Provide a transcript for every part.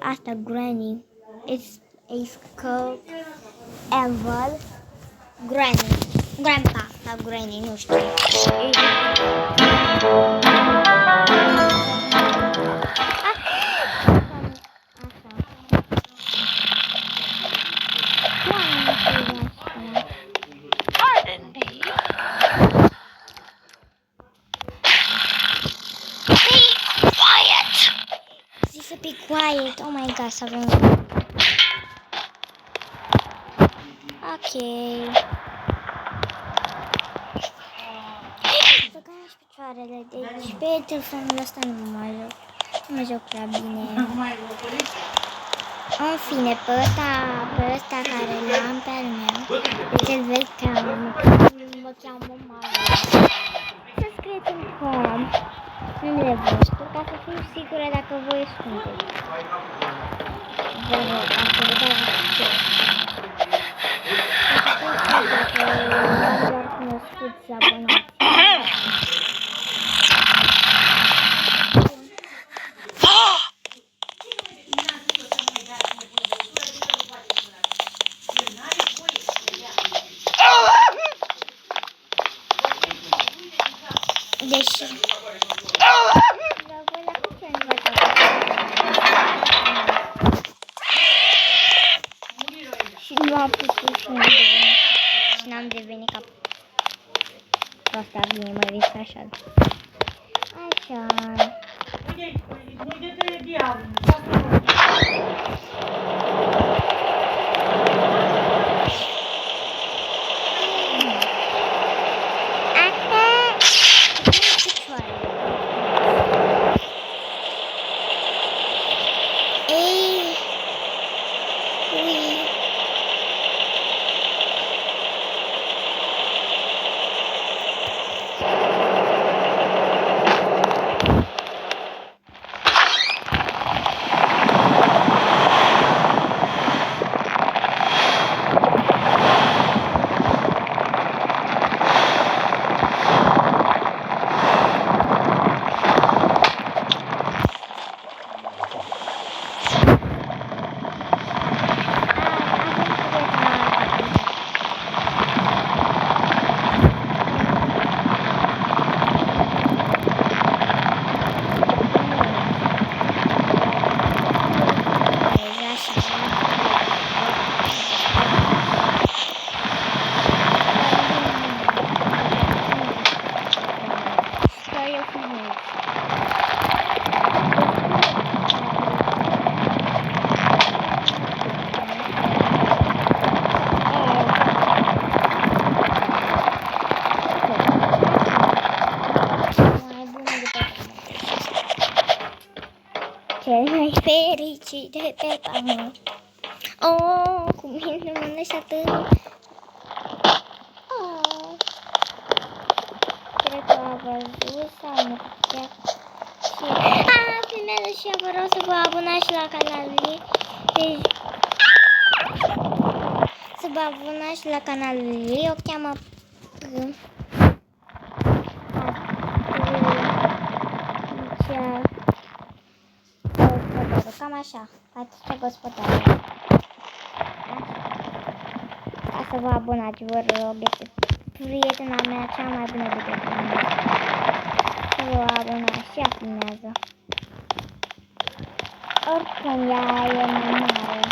Asta Granny. It's called Eval Granny. Grandpa sau Granny, nu știu. Pardon me. Be quiet. Zis să be quiet. Oh my god, să avem... Ok. Băgați picioarele, deci pe telefonul ăsta nu mai joc. Nu mă joc prea bine. În fine, pe ăsta care l-am pe al meu, deci îl vezi că mă cheamă mare. Să scrieți în com numele vostru ca să fiu sigură dacă voi sunteți. Vă rog, dacă vă dau acces. Dacă am doar cunoscuți abonați. Deși și nu am putut și n-am devenit ca proasta bine, mă vezi așa. Așa. Cel mai fericit de pe pământ. Oh, cum mine mă năși atât. Oh. Cred că a văzut sau nu putea. Și... primează și vă rog să vă abonați și la canalul ei. Deci... să vă abonați și la canalul ei. O cheamă... Cam așa, Patricia Gospodară. Ca să vă abonați, vă rog, este prietena mea cea mai bună de pe pământ. Să vă abonați și ea filmează. Oricum ea e mai mare.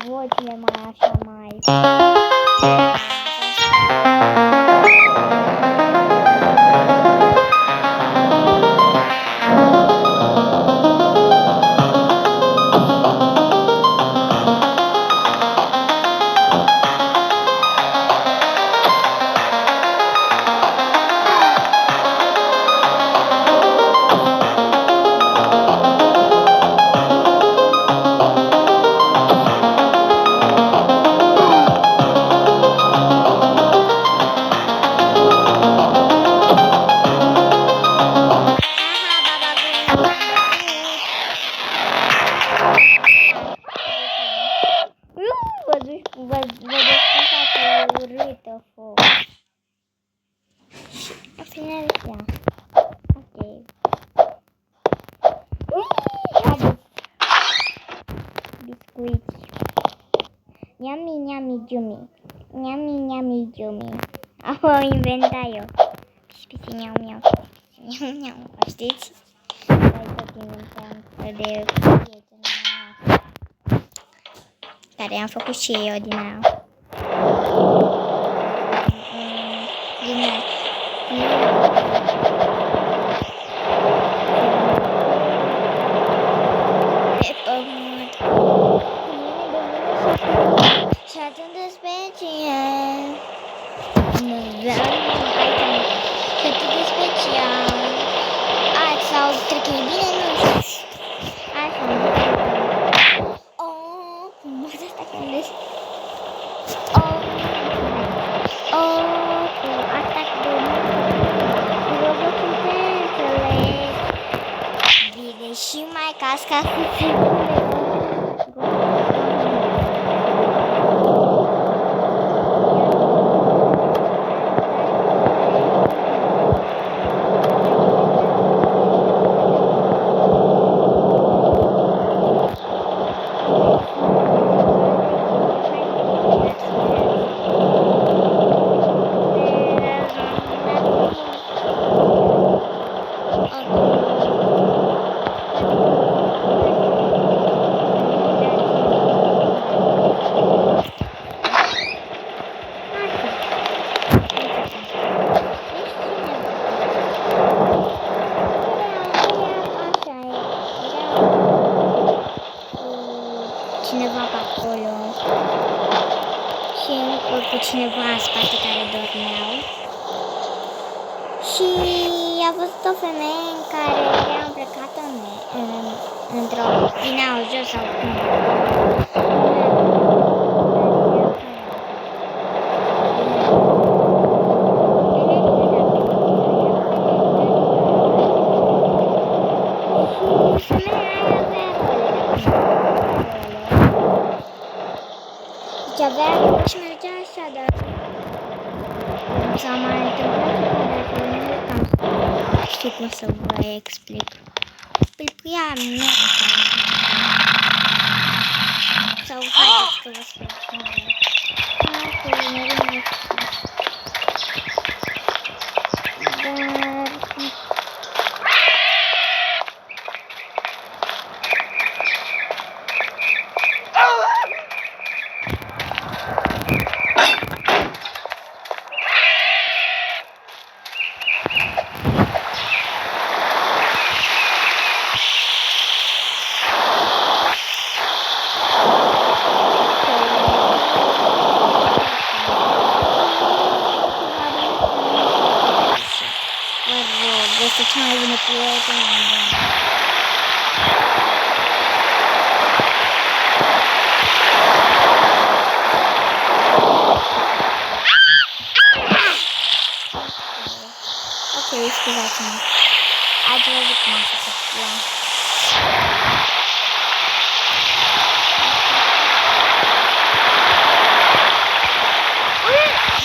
Vocile mai așa mai... dă foc. Și în final, da. Ok. Haideți. Biscuiți. Yummy, yummy, yummy. Yummy, yummy, yummy. Am inventat eu. Pisi, miau, miau. Miau, miau. Știți? Hai tot inventam de prietena mea. Care am făcut și eu din aia. Din aia. Pe pământ. Și atât de special. Nu vreau aici. Și atât de special. Azi sau cred că e bine, nu știu. Așa. Oh, cum asta că am zis. Cu atac de bine și mai casca să se cineva pe acolo și cu cineva în spate care dormeau și a văzut o femeie în care era îmbrăcată într-o vineau jos sau cum. Și avea și mergea așa, dar s-a mai întâmplat dacă nu știu cum să vă explic. Pâlpâia mea. Sau haideți că vă spun cum e. Este cea mai bună prietenă. Ok, scuzați-mă. Ați văzut cum am făcut. Ia.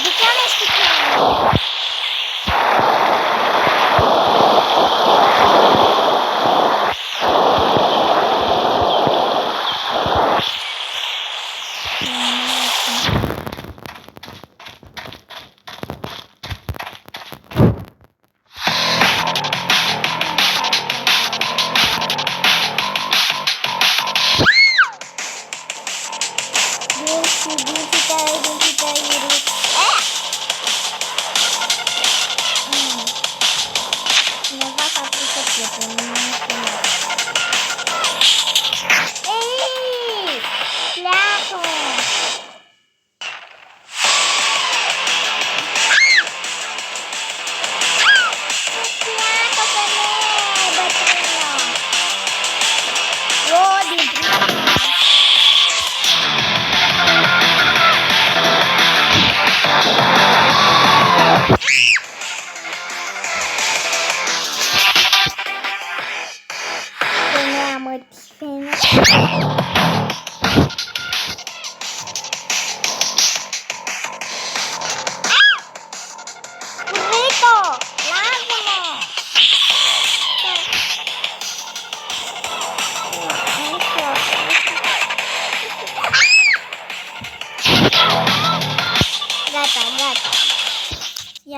De ce am explicat?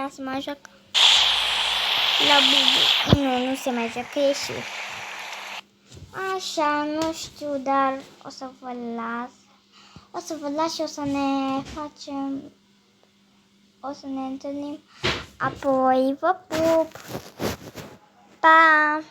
Ia să mă joc la Bubu. Nu se mai joacă, ieși. Așa, nu știu, dar o să vă las. O să vă las și o să ne facem... O să ne întâlnim apoi. Vă pup! Pa!